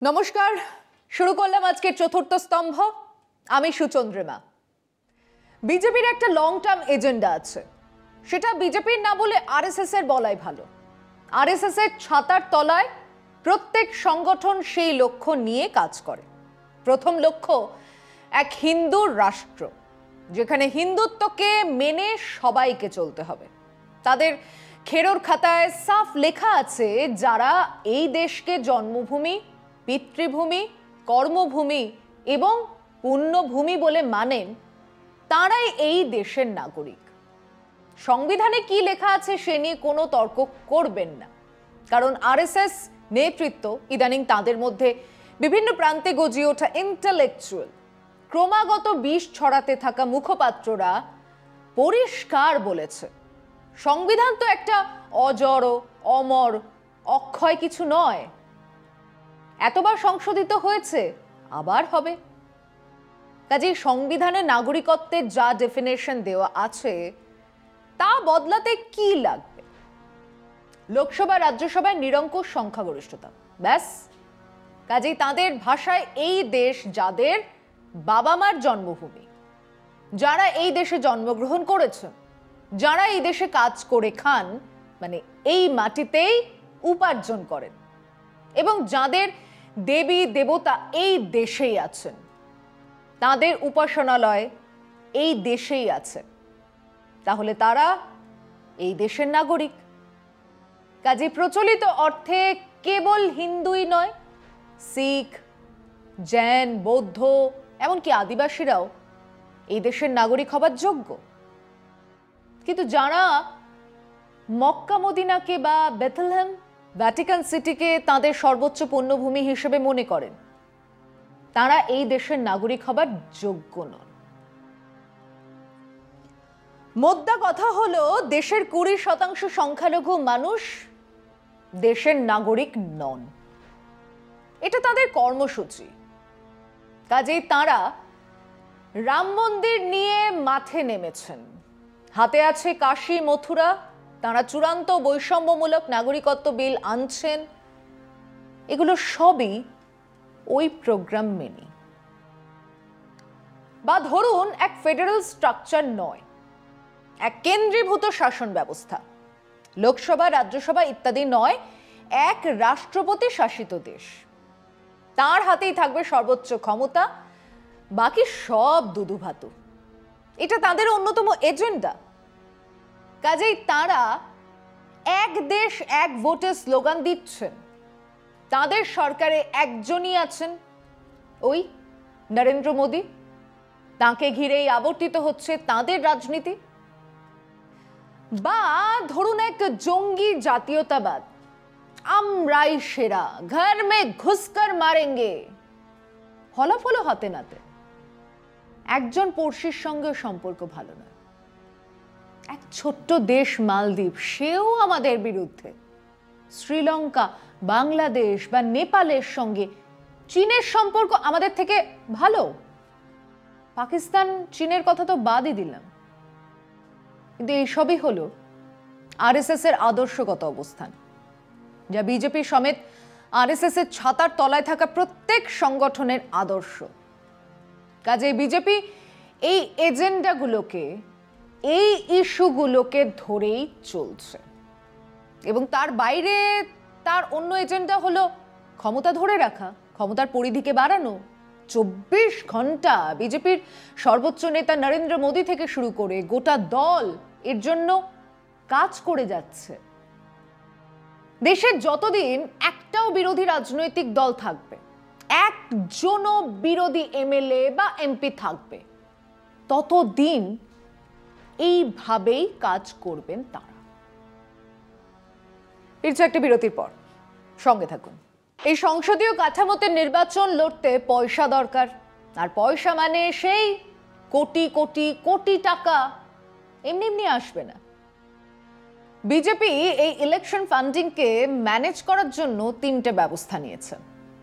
নমস্কার, শুরু করলাম আজকের চতুর্থ স্তম্ভ। আমি সুচন্দ্রিমা। বিজেপির একটা লং টার্ম এজেন্ডা আছে, সেটা বিজেপির না বলে আরএসএস এর বলাই ভালো। আরএসএস এর ছাতার তলায় প্রত্যেক সংগঠন সেই লক্ষ্য নিয়ে কাজ করে। প্রথম লক্ষ্য এক হিন্দু রাষ্ট্র, যেখানে হিন্দুত্বকে মেনে সবাইকে চলতে হবে। তাদের খেরোর খাতায় সাফ লেখা আছে, যারা এই দেশকে জন্মভূমি, পিতৃভূমি, কর্মভূমি এবং পুণ্যভূমি বলে মানেন, তারাই এই দেশের নাগরিক। সংবিধানে কি লেখা আছে সে নিয়ে কোনো তর্ক করবেন না, কারণ আরএসএস নেতৃত্ব ইদানিং তাদের মধ্যে বিভিন্ন প্রান্তে গজিয়ে ওঠা ইন্টেলেকচুয়াল, ক্রমাগত বিষ ছড়াতে থাকা মুখপাত্ররা পরিষ্কার বলেছে, সংবিধান তো একটা অজড়, অমর, অক্ষয় কিছু নয়। এতবার সংশোধিত হয়েছে, আবার হবে। কাজেই সংবিধানে নাগরিকত্বের যা ডেফিনেশন দেওয়া আছে তা বদলাতে কি লাগবে? লোকসভা রাজ্যসভায় নিরঙ্কুশ সংখ্যাগরিষ্ঠতা, ব্যাস। কাজেই তাদের ভাষায় এই দেশ যাদের বাবা মার জন্মভূমি, যারা এই দেশে জন্মগ্রহণ করেছেন, যারা এই দেশে কাজ করে খান, মানে এই মাটিতেই উপার্জন করেন, এবং যাদের দেবী দেবতা এই দেশেই আছেন, তাদের উপাসনালয় এই দেশেই আছে, তাহলে তারা এই দেশের নাগরিক। কাজে প্রচলিত অর্থে কেবল হিন্দুই নয়, শিখ, জৈন, বৌদ্ধ, এমনকি আদিবাসীরাও এই দেশের নাগরিক হবার যোগ্য। কিন্তু যারা মক্কা মদিনাকে বা বেথলেহেম, ভ্যাটিকান সিটিকে তাদের সর্বোচ্চ পুণ্যভূমি হিসেবে মনে করেন, তারা এই দেশের নাগরিক হবার যোগ্য নন। মোদ্দা কথা হলো, দেশের 20% সংখ্যালঘু মানুষ দেশের নাগরিক নন। এটা তাদের কর্মসূচি। কাজেই তারা রাম মন্দির নিয়ে মাঠে নেমেছেন, হাতে আছে কাশী, মথুরা। তারা চূড়ান্ত বৈষম্যমূলক নাগরিকত্ব বিল আনছেন। এগুলো সবই ওই প্রোগ্রাম মেনে। বা ধরুন, এক ফেডারেল স্ট্রাকচার নয়, এক কেন্দ্রীভূত শাসন ব্যবস্থা, লোকসভা, রাজ্যসভা ইত্যাদি নয়, এক রাষ্ট্রপতি শাসিত দেশ। তার হাতেই থাকবে সর্বোচ্চ ক্ষমতা, বাকি সব দুদুভাতু। এটা তাদের অন্যতম এজেন্ডা। কাজেই তারা এক দেশ এক ভোটের স্লোগান দিচ্ছেন। তাদের সরকারে একজনই আছেন, ওই নরেন্দ্র মোদী। তাকে ঘিরেই আবর্তিত হচ্ছে তাদের রাজনীতি। বা ধরুন, এক জঙ্গি জাতীয়তাবাদ, আমরাই সেরা, ঘর মে ঘুসকর মারেঙ্গে, ফলাফলও হাতে নাতে। একজন পড়শির সঙ্গে সম্পর্ক ভালো নয়। এক ছোট্ট দেশ মালদ্বীপ, সেও আমাদের বিরুদ্ধে। শ্রীলঙ্কা, বাংলাদেশ বা নেপালের সঙ্গে চীনের সম্পর্ক আমাদের থেকে ভালো। পাকিস্তান, চীনের কথা তো বাদই দিলাম। কিন্তু এইসবই হলো আরএসএস এর আদর্শগত অবস্থান, যা বিজেপি সমেত আরএসএস এর ছাতার তলায় থাকা প্রত্যেক সংগঠনের আদর্শ। কাজে বিজেপি এই এজেন্ডাগুলোকে, এই ইস্যুগুলোকে ধরেই চলছে, এবং তার বাইরে তার অন্য এজেন্ডা হলো ক্ষমতা ধরে রাখা, ক্ষমতার পরিধিকে বাড়ানো। 24 ঘন্টা বিজেপির সর্বোচ্চ নেতা নরেন্দ্র মোদী থেকে শুরু করে গোটা দল এর জন্য কাজ করে যাচ্ছে। দেশের যতদিন একটাও বিরোধী রাজনৈতিক দল থাকবে, একজনও বিরোধী এমএলএ বা এমপি থাকবে, ততদিন এইভাবেই কাজ করবেন তারা। ফিরছে একটা বিরতির পর, সঙ্গে থাকুন। এই সংসদীয় কাঠামোতে নির্বাচন লড়তে পয়সা দরকার, আর পয়সা মানে সেই কোটি কোটি কোটি টাকা এমনি এমনি আসবে না। বিজেপি এই ইলেকশন ফান্ডিংকে ম্যানেজ করার জন্য 3টে ব্যবস্থা নিয়েছে।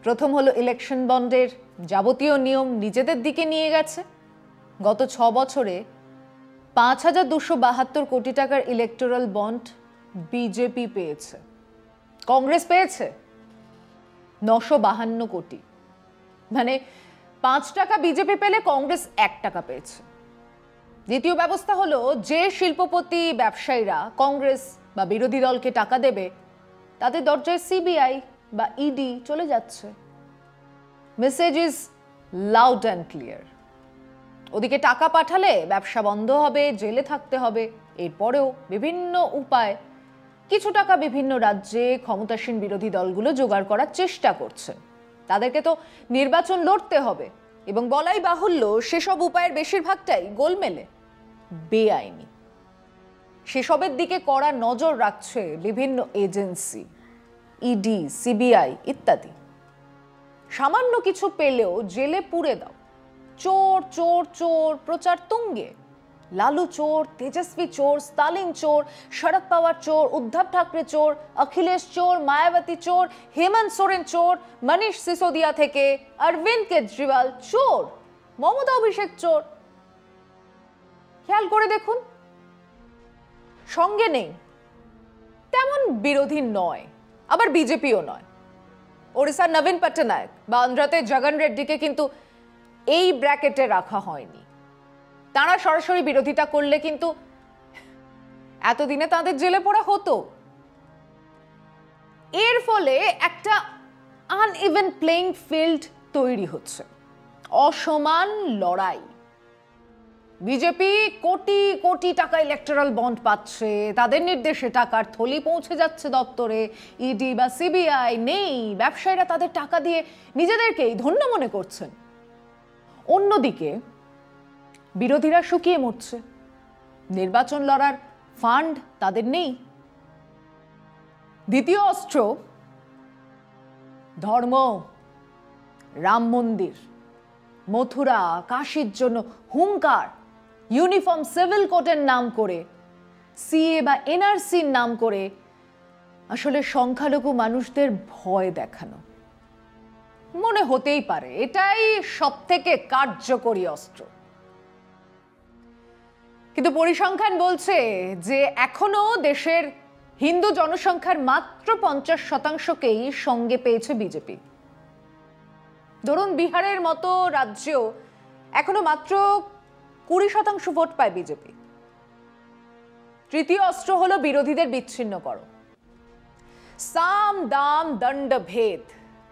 প্রথম হলো ইলেকশন বন্ডের যাবতীয় নিয়ম নিজেদের দিকে নিয়ে গেছে। গত 6 বছরে 5272 কোটি টাকার ইলেকটোরাল বন্ড বিজেপি পেয়েছে। কংগ্রেস পেয়েছে 952 কোটি, মানে 5 টাকা বিজেপি পেলে কংগ্রেস 1 টাকা পেয়েছে। দ্বিতীয় ব্যবস্থা হলো, যে শিল্পপতি ব্যবসায়ীরা কংগ্রেস বা বিরোধী দলকে টাকা দেবে তাদের দরজায় সিবিআই বা ইডি চলে যাচ্ছে। Message is loud and clear. ওদিকে টাকা পাঠালে ব্যবসা বন্ধ হবে, জেলে থাকতে হবে। এরপরেও বিভিন্ন উপায় কিছু টাকা বিভিন্ন রাজ্যে ক্ষমতাসীন বিরোধী দলগুলো জোগাড় করার চেষ্টা করছে। তাদেরকে তো নির্বাচন লড়তে হবে, এবং বলাই বাহুল্য সেসব উপায়ের বেশিরভাগটাই গোলমেলে, বেআইনি। সেসবের দিকে কড়া নজর রাখছে বিভিন্ন এজেন্সি, ইডি, সিবিআই ইত্যাদি। সামান্য কিছু পেলেও জেলে পুরে দাও। চোর চোর চোর প্রচার তুঙ্গে। লালু চোর, তেজস্বী চোর, স্টালিন চোর, শরদ পাওয়ার চোর, উদ্ধব ঠাকরে চোর, অখিলেশ চোর, মায়াবতী চোর, হেমন্ত সোরেন চোর, মনীষ সিসোদিয়া থেকে অরবিন্দ কেজরিওয়াল চোর, মমতা অভিষেক চোর। খেয়াল করে দেখুন, সঙ্গে নেই তেমন বিরোধী নয়, আবার বিজেপিও নয়। ওড়িশার নবীন পট্টনায়ক বা অন্ধ্রাতে জগন রেড্ডিকে কিন্তু এই ব্র্যাকেটে রাখা হয়নি। তারা সরাসরি বিরোধিতা করলে কিন্তু এতদিনে তাদের জেলে পড়া হতো। এর ফলে একটা আনইভেন প্লেইং ফিল্ড তৈরি হচ্ছে, অসমান লড়াই। বিজেপি কোটি কোটি টাকা ইলেকটোরাল বন্ড পাচ্ছে, তাদের নির্দেশে টাকার থলি পৌঁছে যাচ্ছে দপ্তরে। ইডি বা সিবিআই নেই, ব্যবসায়ীরা তাদের টাকা দিয়ে নিজেদেরকেই ধন্য মনে করছেন। অন্যদিকে বিরোধীরা শুকিয়ে মরছে, নির্বাচন লড়ার ফান্ড তাদের নেই। দ্বিতীয় অস্ত্র ধর্ম, রাম মন্দির, মথুরা, কাশীর জন্য হুঙ্কার, ইউনিফর্ম সিভিল কোডের নাম করে, সিএ বা এনআরসির নাম করে আসলে সংখ্যালঘু মানুষদের ভয় দেখানো। মনে হতেই পারে এটাই সবথেকে কার্যকরী অস্ত্র, কিন্তু পরিসংখ্যান বলছে যে এখনো দেশের হিন্দু জনসংখ্যার মাত্র 50%কেই সঙ্গে পেয়েছে বিজেপি। ধরুন বিহারের মতো রাজ্যেও এখনো মাত্র 20% ভোট পায় বিজেপি। তৃতীয় অস্ত্র হলো বিরোধীদের বিচ্ছিন্ন করো। সাম দাম দণ্ড ভেদ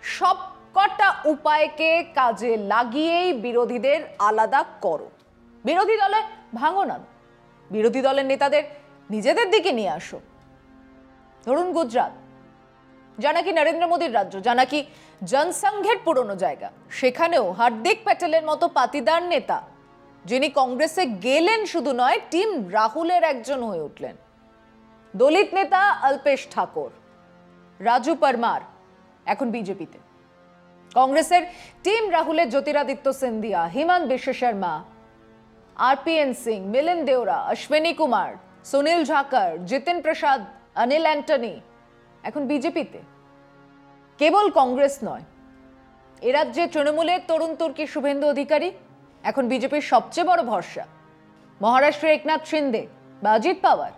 সব কটা উপায়কে কাজে লাগিয়েই বিরোধীদের আলাদা করো। বিরোধী দলে ভাঙো না, বিরোধী দলের নেতাদের নিজেদের দিকে নিয়ে আসো। ধরুন গুজরাট, যা নাকি নরেন্দ্র মোদীর রাজ্য, যা নাকি জনসংঘের পুরনো জায়গা, সেখানেও হার্দিক প্যাটেলের মতো পাতিদার নেতা, যিনি কংগ্রেসে গেলেন শুধু নয়, টিম রাহুলের একজন হয়ে উঠলেন। দলিত নেতা অল্পেশ ঠাকুর, রাজু পারমার এখন বিজেপিতে। কংগ্রেসের টিম রাহুলের জ্যোতিরাদিত্য সিন্ধিয়া, হিমন্ত বিশ্ব শর্মা, আরপিএন সিং, মিলিন্দ দেওরা, অশ্বিনী কুমার, সুনীল ঝাকর, জিতেন প্রসাদ, অনিল অ্যান্টনি এখন বিজেপিতে। কেবল কংগ্রেস নয়, এ রাজ্যে তৃণমূলের তরুণ তুর্কি শুভেন্দু অধিকারী এখন বিজেপির সবচেয়ে বড় ভরসা। মহারাষ্ট্রের একনাথ শিন্দে বা অজিত পাওয়ার,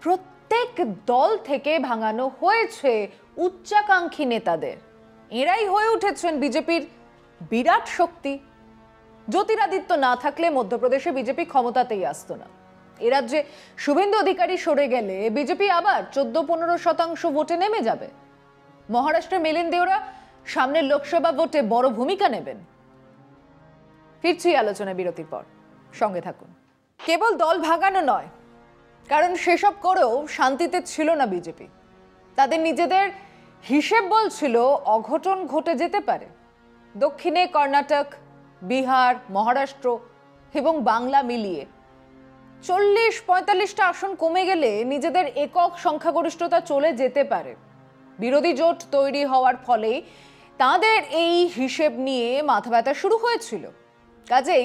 প্রত্যেক দল থেকে ভাঙানো হয়েছে উচ্চাকাঙ্ক্ষী নেতাদের। এরাই হয়ে উঠেছেন বিজেপির বিরাট শক্তি। জ্যোতিরাদিত্য না থাকলে মধ্যপ্রদেশে বিজেপি ক্ষমতাতেই আসতো না। এ রাজ্যে শুভেন্দু অধিকারী সরে গেলে বিজেপি আবার 14-15% ভোটে নেমে যাবে। মহারাষ্ট্রে মিলিন্দ দেওরা সামনের লোকসভা ভোটে বড় ভূমিকা নেবেন। ফিরছি আলোচনা বিরতির পর, সঙ্গে থাকুন। কেবল দল ভাগানো নয়, কারণ সেসব করেও শান্তিতে ছিল না বিজেপি। তাদের নিজেদের হিসেব বলছিল অঘটন ঘটে যেতে পারে। দক্ষিণে কর্ণাটক, বিহার, মহারাষ্ট্র এবং বাংলা মিলিয়ে 40-45টা আসন কমে গেলে নিজেদের একক সংখ্যাগরিষ্ঠতা চলে যেতে পারে। বিরোধী জোট তৈরি হওয়ার ফলে তাদের এই হিসেব নিয়ে মাথা ব্যথা শুরু হয়েছিল। কাজেই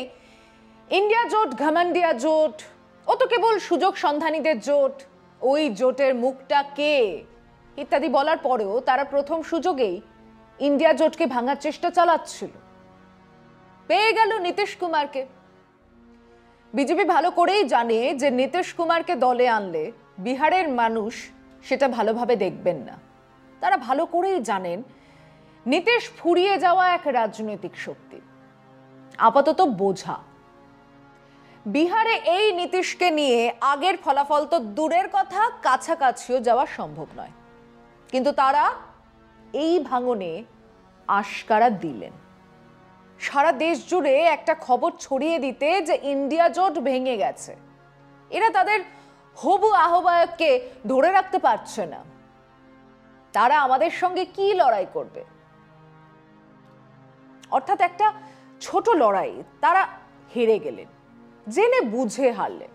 ইন্ডিয়া জোট, ঘামান্ডিয়া জোট, ও তো কেবল সুযোগ সন্ধানীদের জোট, ওই জোটের মুখটা কে ইত্যাদি বলার পরেও তারা প্রথম সুযোগেই ইন্ডিয়া জোটকে ভাঙার চেষ্টা চালাচ্ছিল। পেয়ে গেল নীতিশ কুমারকে। বিজেপি ভালো করেই জানে যে নীতিশ কুমারকে দলে আনলে বিহারের মানুষ সেটা ভালোভাবে দেখবেন না। তারা ভালো করেই জানেন নীতিশ ফুরিয়ে যাওয়া এক রাজনৈতিক শক্তি, আপাতত বোঝা। বিহারে এই নীতিশকে নিয়ে আগের ফলাফল তো দূরের কথা, কাছাকাছিও যাওয়া সম্ভব নয়, কিন্তু তারা এই ভাঙনে আশকারা দিলেন। সারা দেশ জুড়ে একটা খবর ছড়িয়ে দিতে যে ইন্ডিয়া জোট ভেঙে গেছে। এরা তাদের হবু আহ্বায়ককে ধরে রাখতে পারছে না। তারা আমাদের সঙ্গে কি লড়াই করবে? অর্থাৎ একটা ছোট লড়াই তারা হেরে গেলেন, জেনে বুঝে হারলেন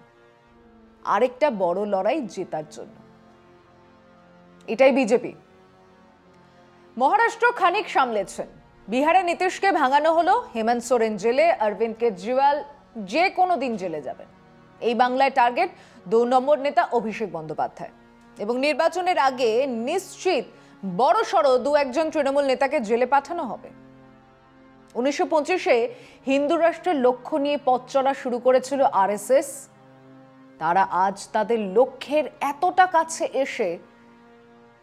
আরেকটা বড় লড়াই জেতার জন্য। এটাই বিজেপি। মহারাষ্ট্র খানিক সামলেছেন, বিহারে নীতিশকে ভাঙানো হলো, হেমন্ত সোরেন জেলে, অরবিন্দ কেজরিওয়াল যে কোনো দিন জেলে যাবেন। এই বাংলায় টার্গেট 2 নম্বর নেতা অভিষেক বন্দ্যোপাধ্যায়, এবং নির্বাচনের আগে নিশ্চিত বড় সড়ো 2-1জন তৃণমূল নেতাকে জেলে পাঠানো হবে। 1925-এ হিন্দু রাষ্ট্রের লক্ষ্য নিয়ে পথ চলা শুরু করেছিল আরএসএস। তারা আজ তাদের লক্ষ্যের এতটা কাছে এসে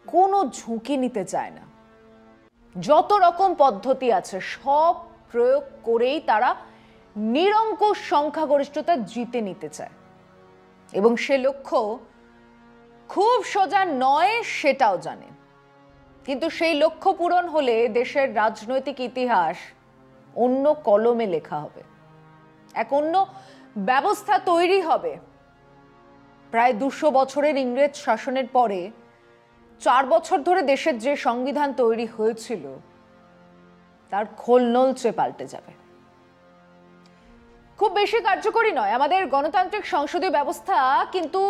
কোনো ঝুঁকি নিতে চায় না। যত রকম পদ্ধতি আছে সব প্রয়োগ করেই তারা নিরঙ্কুশ সংখ্যাগরিষ্ঠতা জিতে নিতে চায়, এবং সে লক্ষ্য খুব সোজা নয় সেটাও জানে। কিন্তু সেই লক্ষ্য পূরণ হলে দেশের রাজনৈতিক ইতিহাস অন্য কলমে লেখা হবে, এক অন্য ব্যবস্থা তৈরি হবে। প্রায় 200 বছরের ইংরেজ শাসনের পরে 4 বছর ধরে দেশের যে সংবিধান তৈরি হয়েছিল তার খোলনলচে পাল্টে যাবে। খুব বেশি কার্যকরী নয় আমাদের গণতান্ত্রিক সংসদীয় ব্যবস্থা, কিন্তু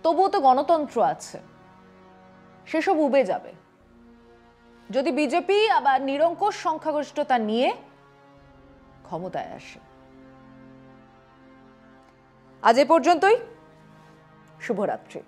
তবুও তো গণতন্ত্র আছে, সেসব উবে যাবে যদি বিজেপি আবার নিরঙ্কুশ সংখ্যাগরিষ্ঠতা নিয়ে ক্ষমতায় আসে। আজ এ পর্যন্তই। শুভরাত্রি।